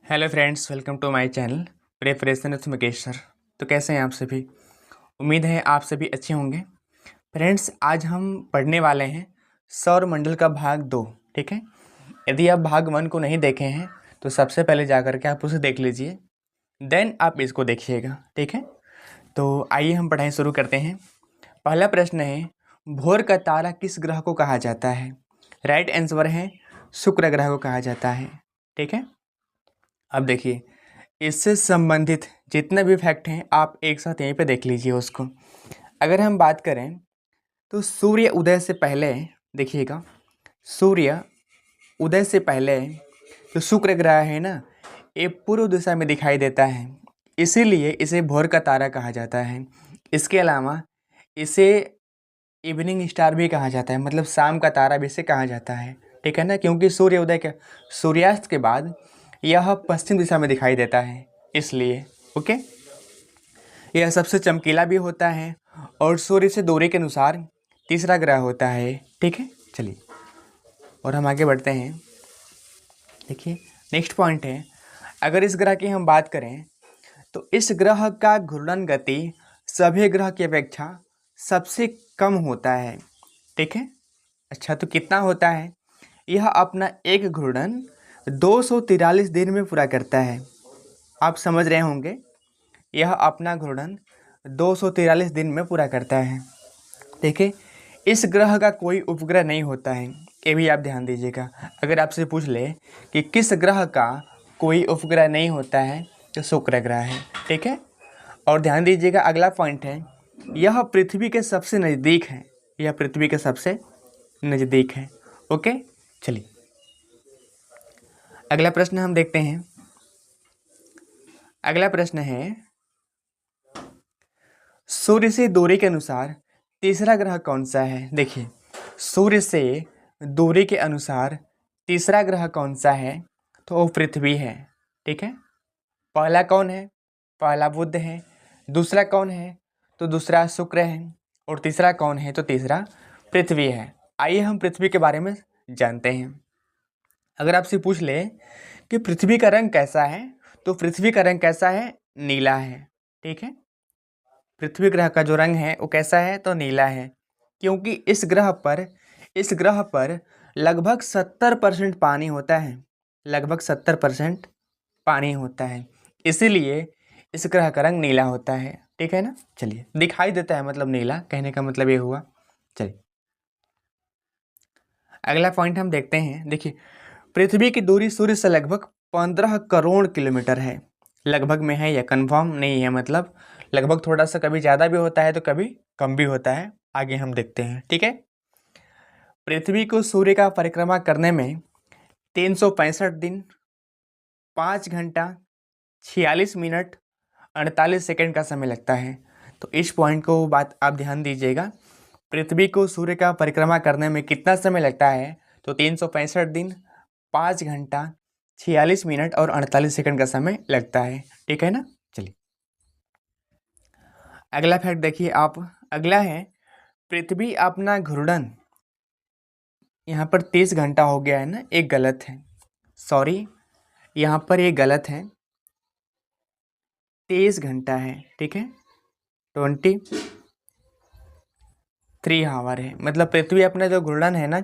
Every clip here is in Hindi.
Hello friends, welcome to my channel preparation with Mukesh sir. तो कैसे हैं आप सभी? उम्मीद है आप सभी अच्छे होंगे। फ्रेंड्स, आज हम पढ़ने वाले हैं सौर मंडल का भाग 2। ठीक है, यदि आप भाग 1 को नहीं देखे हैं तो सबसे पहले जा कर के आप उसे देख लीजिए, देन आप इसको देखिएगा। ठीक है, तो आइए हम पढ़ाई शुरू करते हैं। पहला प्रश्न है, भोर का तारा किस ग्रह को कहा जाता है? राइट आंसर है शुक्र ग्रह को कहा जाता है। ठीक है, अब देखिए, इससे संबंधित जितने भी फैक्ट हैं आप एक साथ यहीं पे देख लीजिए उसको। अगर हम बात करें तो सूर्य उदय से पहले देखिएगा, सूर्य उदय से पहले जो शुक्र ग्रह है ना, ये पूर्व दिशा में दिखाई देता है, इसीलिए इसे भोर का तारा कहा जाता है। इसके अलावा इसे इवनिंग स्टार भी कहा जाता है, मतलब शाम का तारा भी इसे कहा जाता है। ठीक है ना, क्योंकि सूर्य उदय के सूर्यास्त के बाद यह पश्चिम दिशा में दिखाई देता है, इसलिए। ओके, यह सबसे चमकीला भी होता है और सूर्य से दूरी के अनुसार तीसरा ग्रह होता है। ठीक है, चलिए और हम आगे बढ़ते हैं। देखिए, नेक्स्ट पॉइंट है, अगर इस ग्रह की हम बात करें तो इस ग्रह का घूर्णन गति सभी ग्रह की अपेक्षा सबसे कम होता है। ठीक है, अच्छा तो कितना होता है? यह अपना एक घूर्णन 243 दिन में पूरा करता है। आप समझ रहे होंगे, यह अपना घूर्णन 243 दिन में पूरा करता है। देखिए, इस ग्रह का कोई उपग्रह नहीं होता है, ये भी आप ध्यान दीजिएगा। अगर आपसे पूछ ले कि किस ग्रह का कोई उपग्रह नहीं होता है तो शुक्र ग्रह है। ठीक है, और ध्यान दीजिएगा, अगला पॉइंट है, यह पृथ्वी के सबसे नज़दीक है। यह पृथ्वी के सबसे नज़दीक है। ओके, चलिए अगला प्रश्न हम देखते हैं। अगला प्रश्न है, सूर्य से दूरी के अनुसार तीसरा ग्रह कौन सा है? देखिए, सूर्य से दूरी के अनुसार तीसरा ग्रह कौन सा है? तो वो पृथ्वी है। ठीक है, पहला कौन है? पहला बुध है। दूसरा कौन है? तो दूसरा शुक्र है। और तीसरा कौन है? तो तीसरा पृथ्वी है। आइए हम पृथ्वी के बारे में जानते हैं। अगर आपसे पूछ ले कि पृथ्वी का रंग कैसा है, तो पृथ्वी का रंग कैसा है? नीला है। ठीक है, पृथ्वी ग्रह का जो रंग है वो कैसा है? तो नीला है, क्योंकि इस ग्रह पर लगभग 70% पानी होता है। लगभग 70% पानी होता है, इसीलिए इस ग्रह का रंग नीला होता है। ठीक है ना, चलिए दिखाई देता है, मतलब नीला कहने का मतलब ये हुआ। चलिए अगला पॉइंट हम देखते हैं। देखिए, पृथ्वी की दूरी सूर्य से लगभग 15 करोड़ किलोमीटर है। लगभग में है या कंफर्म नहीं है, मतलब लगभग थोड़ा सा कभी ज़्यादा भी होता है तो कभी कम भी होता है। आगे हम देखते हैं। ठीक है, पृथ्वी को सूर्य का परिक्रमा करने में 365 दिन, 5 घंटा, 46 मिनट, 48 सेकंड का समय लगता है। तो इस पॉइंट को बात आप ध्यान दीजिएगा, पृथ्वी को सूर्य का परिक्रमा करने में कितना समय लगता है? तो 365 दिन, 5 घंटा, 46 मिनट और 48 सेकंड का समय लगता है। ठीक है ना, चलिए अगला फैक्ट देखिए आप। अगला है, पृथ्वी अपना घूर्णन, यहाँ पर 30 घंटा हो गया है ना, एक गलत है, सॉरी यहाँ पर ये गलत है, 23 घंटा है। ठीक है, 23 आवर है, मतलब पृथ्वी अपना जो घूर्णन है ना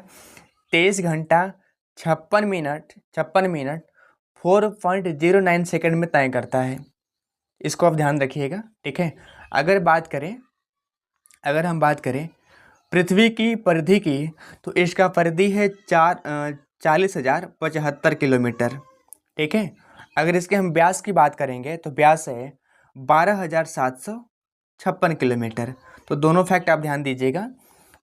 23 घंटा 56 मिनट 4.09 सेकंड में तय करता है। इसको आप ध्यान रखिएगा। ठीक है, अगर हम बात करें पृथ्वी की परिधि की, तो इसका परिधि है 40,075 किलोमीटर। ठीक है, अगर इसके हम व्यास की बात करेंगे तो व्यास है 12,756 किलोमीटर। तो दोनों फैक्ट आप ध्यान दीजिएगा,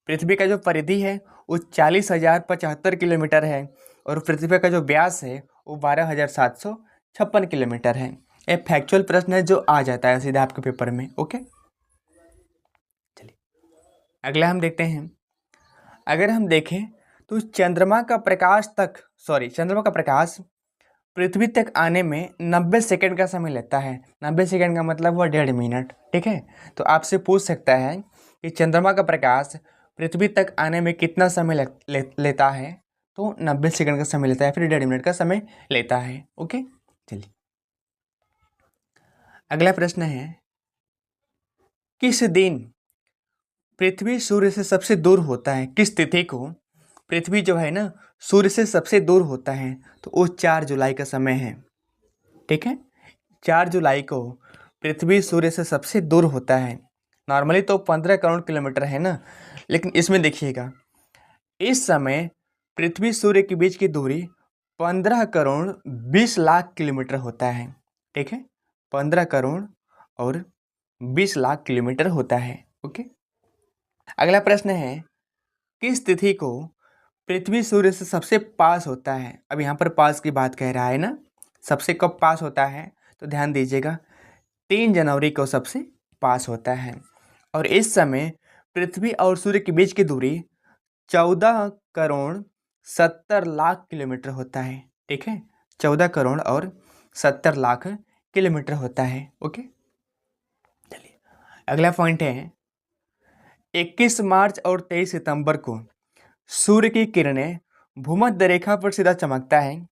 पृथ्वी का जो परिधि है वो 40,075 किलोमीटर है और पृथ्वी का जो व्यास है वो 12,756 किलोमीटर है। एक फैक्चुअल प्रश्न है जो आ जाता है सीधा आपके पेपर में। ओके, चलिए अगला हम देखते हैं। अगर हम देखें तो चंद्रमा का प्रकाश पृथ्वी तक आने में 90 सेकंड का समय लेता है। 90 सेकंड का मतलब हुआ 1.5 मिनट। ठीक है, तो आपसे पूछ सकता है कि चंद्रमा का प्रकाश पृथ्वी तक आने में कितना समय लेता है? तो 90 सेकंड का समय लेता है, फिर 1.5 मिनट का समय लेता है। ओके, चलिए अगला प्रश्न है, किस दिन पृथ्वी सूर्य से सबसे दूर होता है? किस तिथि को पृथ्वी जो है ना सूर्य से सबसे दूर होता है? तो वो 4 जुलाई का समय है। ठीक है, 4 जुलाई को पृथ्वी सूर्य से सबसे दूर होता है। नॉर्मली तो 15 करोड़ किलोमीटर है ना, लेकिन इसमें देखिएगा इस समय पृथ्वी सूर्य के बीच की दूरी 15 करोड़ 20 लाख किलोमीटर होता है। ठीक है, 15 करोड़ और 20 लाख किलोमीटर होता है। ओके, अगला प्रश्न है, किस तिथि को पृथ्वी सूर्य से सबसे पास होता है? अब यहाँ पर पास की बात कह रहा है ना, सबसे कब पास होता है? तो ध्यान दीजिएगा 3 जनवरी को सबसे पास होता है। और इस समय पृथ्वी और सूर्य के बीच की दूरी 14 करोड़ 70 लाख किलोमीटर होता है। ठीक है, 14 करोड़ और 70 लाख किलोमीटर होता है। ओके, चलिए अगला पॉइंट है, 21 मार्च और 23 सितंबर को सूर्य की किरणें भूमध्य रेखा पर सीधा चमकता है।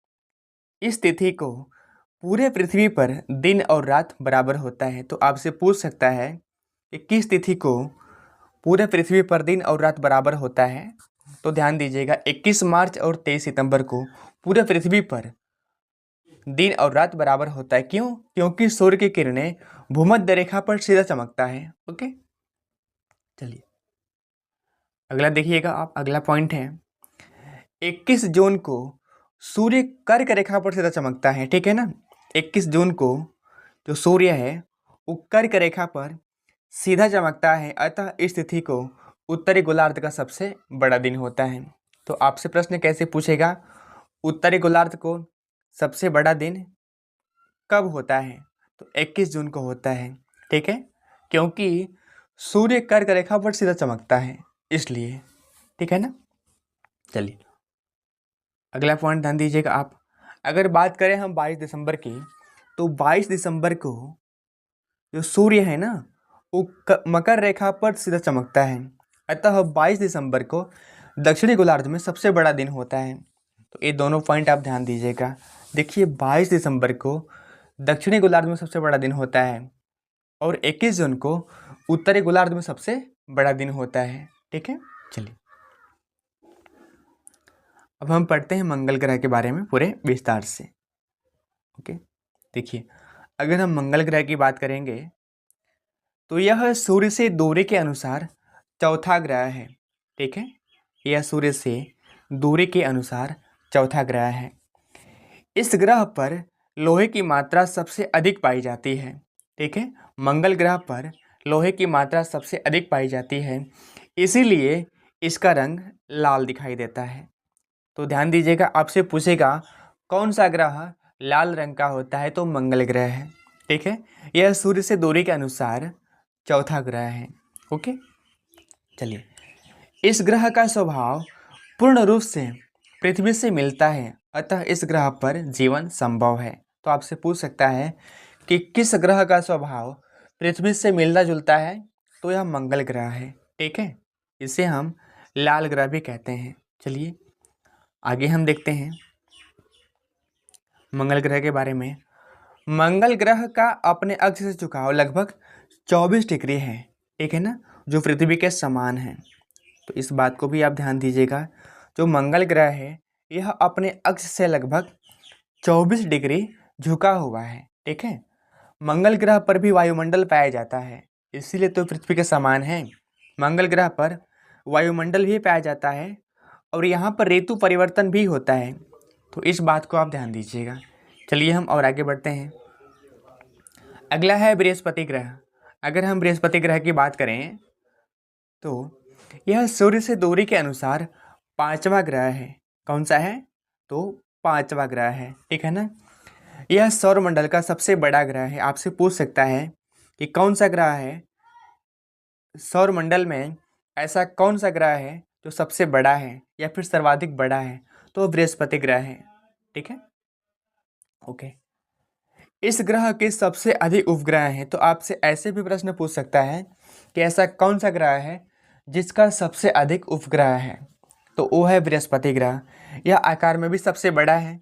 इस तिथि को पूरे पृथ्वी पर दिन और रात बराबर होता है। तो आपसे पूछ सकता है कि किस तिथि को पूरे पृथ्वी पर दिन और रात बराबर होता है? तो ध्यान दीजिएगा 21 मार्च और 23 सितंबर को पूरे पृथ्वी पर दिन और रात बराबर होता है। क्यों? क्योंकि सूर्य की किरणें भूमध्य रेखा पर सीधा चमकता है। ओके, चलिए अगला देखिएगा आप, अगला पॉइंट है, 21 जून को सूर्य कर्क रेखा पर सीधा चमकता है। ठीक है ना, 21 जून को जो सूर्य है वो कर्क रेखा पर सीधा चमकता है। अतः इस तिथि को उत्तरी गोलार्ध का सबसे बड़ा दिन होता है। तो आपसे प्रश्न कैसे पूछेगा, उत्तरी गोलार्ध को सबसे बड़ा दिन कब होता है? तो 21 जून को होता है। ठीक है, क्योंकि सूर्य कर्क रेखा पर सीधा चमकता है इसलिए। ठीक है ना, चलिए अगला पॉइंट ध्यान दीजिएगा आप। अगर बात करें हम 22 दिसंबर की, तो 22 दिसंबर को जो सूर्य है ना वो मकर रेखा पर सीधा चमकता है। अतः 22 दिसंबर को दक्षिणी गोलार्ध में सबसे बड़ा दिन होता है। तो ये दोनों पॉइंट आप ध्यान दीजिएगा। देखिए 22 दिसंबर को दक्षिणी गोलार्ध में सबसे बड़ा दिन होता है और 21 जून को उत्तरी गोलार्ध में सबसे बड़ा दिन होता है। ठीक है, चलिए अब हम पढ़ते हैं मंगल ग्रह के बारे में पूरे विस्तार से। ओके, देखिए अगर हम मंगल ग्रह की बात करेंगे तो यह सूर्य से दूरी के अनुसार चौथा ग्रह है। ठीक है, यह सूर्य से दूरी के अनुसार चौथा ग्रह है। इस ग्रह पर लोहे की मात्रा सबसे अधिक पाई जाती है। ठीक है, मंगल ग्रह पर लोहे की मात्रा सबसे अधिक पाई जाती है, इसीलिए इसका रंग लाल दिखाई देता है। तो ध्यान दीजिएगा, आपसे पूछेगा कौन सा ग्रह लाल रंग का होता है? तो मंगल ग्रह है। ठीक है, यह सूर्य से दूरी के अनुसार चौथा ग्रह है। ओके, चलिए इस ग्रह का स्वभाव पूर्ण रूप से पृथ्वी से मिलता है, अतः इस ग्रह पर जीवन संभव है। तो आपसे पूछ सकता है कि किस ग्रह का स्वभाव पृथ्वी से मिलता जुलता है? तो यह मंगल ग्रह है। ठीक है, इसे हम लाल ग्रह भी कहते हैं। चलिए आगे हम देखते हैं मंगल ग्रह के बारे में। मंगल ग्रह का अपने अक्ष से झुकाव लगभग 24 डिग्री है। ठीक है ना, जो पृथ्वी के समान है। तो इस बात को भी आप ध्यान दीजिएगा, जो मंगल ग्रह है यह अपने अक्ष से लगभग 24 डिग्री झुका हुआ है। ठीक है, मंगल ग्रह पर भी वायुमंडल पाया जाता है, इसीलिए तो पृथ्वी के समान है। मंगल ग्रह पर वायुमंडल भी पाया जाता है और यहाँ पर ऋतु परिवर्तन भी होता है। तो इस बात को आप ध्यान दीजिएगा। चलिए हम और आगे बढ़ते हैं। अगला है बृहस्पति ग्रह। अगर हम बृहस्पति ग्रह की बात करें तो यह सूर्य से दूरी के अनुसार 5वां ग्रह है। कौन सा है? तो 5वां ग्रह है। ठीक है ना, यह सौरमंडल का सबसे बड़ा ग्रह है। आपसे पूछ सकता है कि कौन सा ग्रह है सौरमंडल में, ऐसा कौन सा ग्रह है जो सबसे बड़ा है या फिर सर्वाधिक बड़ा है? तो बृहस्पति ग्रह है। ठीक है, ओके। इस ग्रह के सबसे अधिक उपग्रह हैं। तो आपसे ऐसे भी प्रश्न पूछ सकता है कि ऐसा कौन सा ग्रह है जिसका सबसे अधिक उपग्रह है? तो वो है बृहस्पति ग्रह। यह आकार में भी सबसे बड़ा है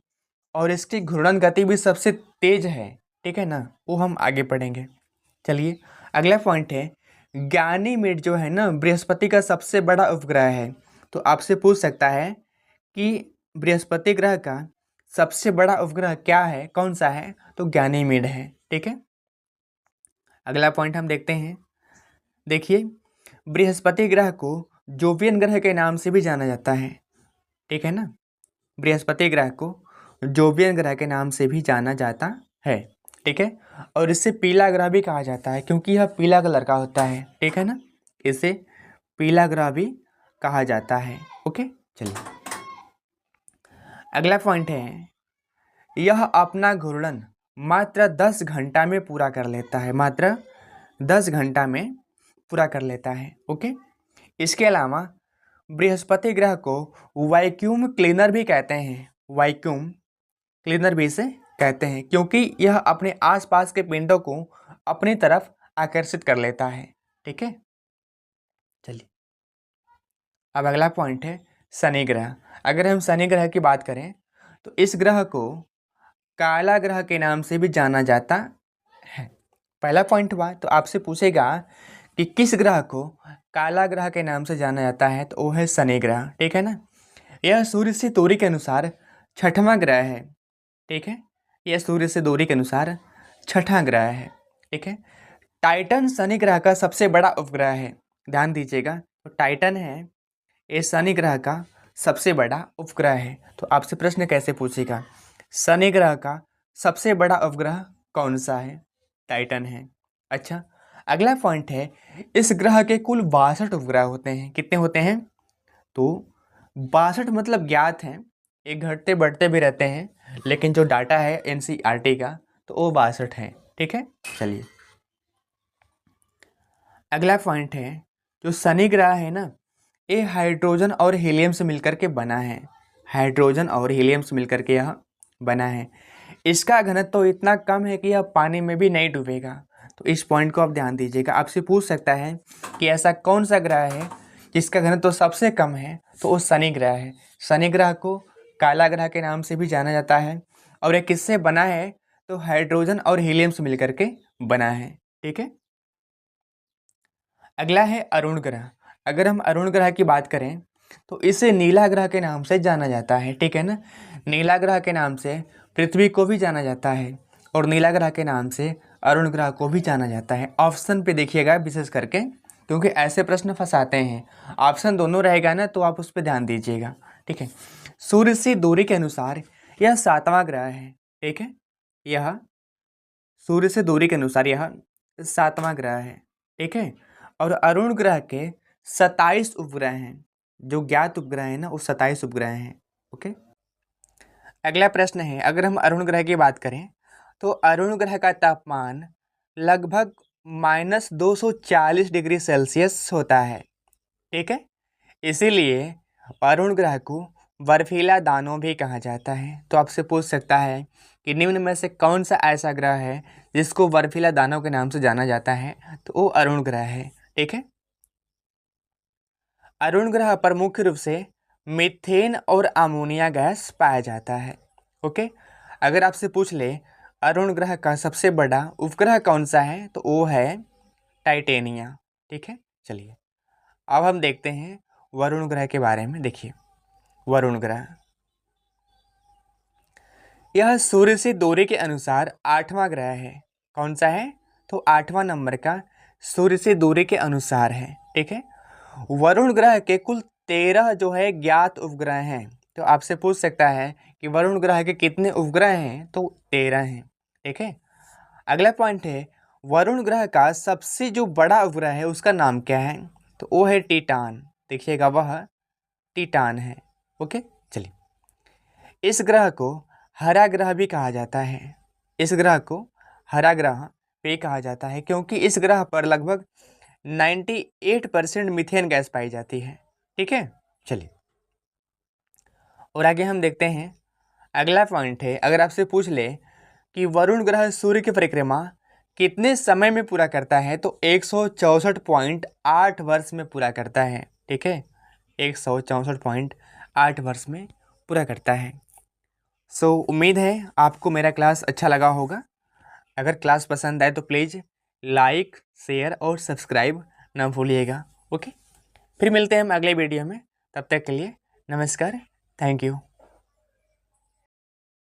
और इसकी घूर्णन गति भी सबसे तेज है, ठीक है ना, वो हम आगे पढ़ेंगे। चलिए अगला पॉइंट है, गैनीमेड जो है ना बृहस्पति का सबसे बड़ा उपग्रह है। तो आपसे पूछ सकता है कि बृहस्पति ग्रह का सबसे बड़ा उपग्रह क्या है, कौन सा है, तो गैनीमेड है, ठीक है। अगला पॉइंट हम देखते हैं। देखिए बृहस्पति ग्रह को जोवियन ग्रह के नाम से भी जाना जाता है, ठीक है ना। बृहस्पति ग्रह को जोवियन ग्रह के नाम से भी जाना जाता है, ठीक है। और इसे पीला ग्रह भी कहा जाता है क्योंकि यह पीला कलर का होता है, ठीक है ना। इसे पीला ग्रह भी कहा जाता है। ओके चलिए अगला पॉइंट है, यह अपना घूर्णन मात्र 10 घंटा में पूरा कर लेता है, मात्र 10 घंटा में पूरा कर लेता है। ओके इसके अलावा बृहस्पति ग्रह को वैक्यूम क्लीनर भी कहते हैं, वैक्यूम क्लीनर भी इसे कहते हैं क्योंकि यह अपने आसपास के पिंडों को अपनी तरफ आकर्षित कर लेता है, ठीक है। चलिए अब अगला पॉइंट है शनि ग्रह। अगर हम शनि ग्रह की बात करें तो इस ग्रह को काला ग्रह के नाम से भी जाना जाता है। पहला पॉइंट हुआ तो आपसे पूछेगा कि किस ग्रह को काला ग्रह के नाम से जाना जाता है, तो वो है शनि ग्रह, ठीक है ना। यह सूर्य से दूरी के अनुसार छठवां ग्रह है, ठीक है। यह सूर्य से दूरी के अनुसार छठा ग्रह है, ठीक है। टाइटन शनि ग्रह का सबसे बड़ा उपग्रह है, ध्यान दीजिएगा। तो टाइटन है ये शनि ग्रह का सबसे बड़ा उपग्रह है। तो आपसे प्रश्न कैसे पूछेगा, शनि ग्रह का सबसे बड़ा उपग्रह कौन सा है, टाइटन है। अच्छा अगला पॉइंट है, इस ग्रह के कुल 62 उपग्रह होते हैं। कितने होते हैं, तो 62 मतलब ज्ञात हैं, ये घटते बढ़ते भी रहते हैं, लेकिन जो डाटा है एनसीईआरटी का तो वो 62 है, ठीक है। चलिए अगला पॉइंट है, जो शनि ग्रह है ना ये हाइड्रोजन और हीलियम से मिलकर के बना है, हाइड्रोजन और हीलियम से मिलकर के यह बना है। इसका घनत्व तो इतना कम है कि यह पानी में भी नहीं डूबेगा। तो इस पॉइंट को आप ध्यान दीजिएगा। आपसे पूछ सकता है कि ऐसा कौन सा ग्रह है जिसका घनत्व तो सबसे कम है, तो वो शनि ग्रह है। शनि ग्रह को काला ग्रह के नाम से भी जाना जाता है और ये किससे बना है, तो हाइड्रोजन और हीलियम से मिलकर के बना है, ठीक है। अगला है अरुण ग्रह। अगर हम अरुण ग्रह की बात करें तो इसे नीला ग्रह के नाम से जाना जाता है, ठीक है ना। नीला ग्रह के नाम से पृथ्वी को भी जाना जाता है और नीला ग्रह के नाम से अरुण ग्रह को भी जाना जाता है। ऑप्शन पे देखिएगा विशेष करके, क्योंकि ऐसे प्रश्न फंसाते हैं। ऑप्शन दोनों रहेगा ना तो आप उस पर ध्यान दीजिएगा, ठीक है। सूर्य से दूरी के अनुसार यह 7वां ग्रह है, ठीक है। यह सूर्य से दूरी के अनुसार यह 7वां ग्रह है, ठीक है। और अरुण ग्रह के 27 उपग्रह हैं, जो ज्ञात उपग्रह हैं ना वो 27 उपग्रह हैं, ओके। अगला प्रश्न है, अगर हम अरुण ग्रह की बात करें तो अरुण ग्रह का तापमान लगभग -240 डिग्री सेल्सियस होता है, ठीक है। इसीलिए अरुण ग्रह को बर्फीला दानव भी कहा जाता है। तो आपसे पूछ सकता है कि निम्न में से कौन सा ऐसा ग्रह है जिसको बर्फीला दानव के नाम से जाना जाता है, तो वो अरुण ग्रह है, ठीक है। अरुण ग्रह पर मुख्य रूप से मीथेन और अमोनिया गैस पाया जाता है, ओके। अगर आपसे पूछ ले अरुण ग्रह का सबसे बड़ा उपग्रह कौन सा है, तो वो है टाइटेनिया, ठीक है। चलिए अब हम देखते हैं वरुण ग्रह के बारे में। देखिए वरुण ग्रह यह सूर्य से दूरी के अनुसार 8वां ग्रह है। कौन सा है, तो 8वां नंबर का सूर्य से दूरी के अनुसार है, ठीक है। वरुण ग्रह के कुल 13 जो है ज्ञात उपग्रह हैं। तो आपसे पूछ सकता है कि वरुण ग्रह के कितने उपग्रह हैं, तो 13 हैं, ठीक है। अगला पॉइंट है, वरुण ग्रह का सबसे जो बड़ा उपग्रह है उसका नाम क्या है, तो वो है टिटान। देखिएगा वह टिटान है, ओके। चलिए इस ग्रह को हरा ग्रह भी कहा जाता है। इस ग्रह को हरा ग्रह भी कहा जाता है क्योंकि इस ग्रह पर लगभग 98% मीथेन गैस पाई जाती है, ठीक है। चलिए और आगे हम देखते हैं। अगला पॉइंट है, अगर आपसे पूछ ले कि वरुण ग्रह सूर्य की परिक्रमा कितने समय में पूरा करता है, तो 164.8 वर्ष में पूरा करता है, ठीक है। 164.8 वर्ष में पूरा करता है। सो उम्मीद है आपको मेरा क्लास अच्छा लगा होगा। अगर क्लास पसंद आए तो प्लीज़ लाइक, शेयर और सब्सक्राइब ना भूलिएगा। ओके, फिर मिलते हैं हम अगले वीडियो में। तब तक के लिए नमस्कार, थैंक यू।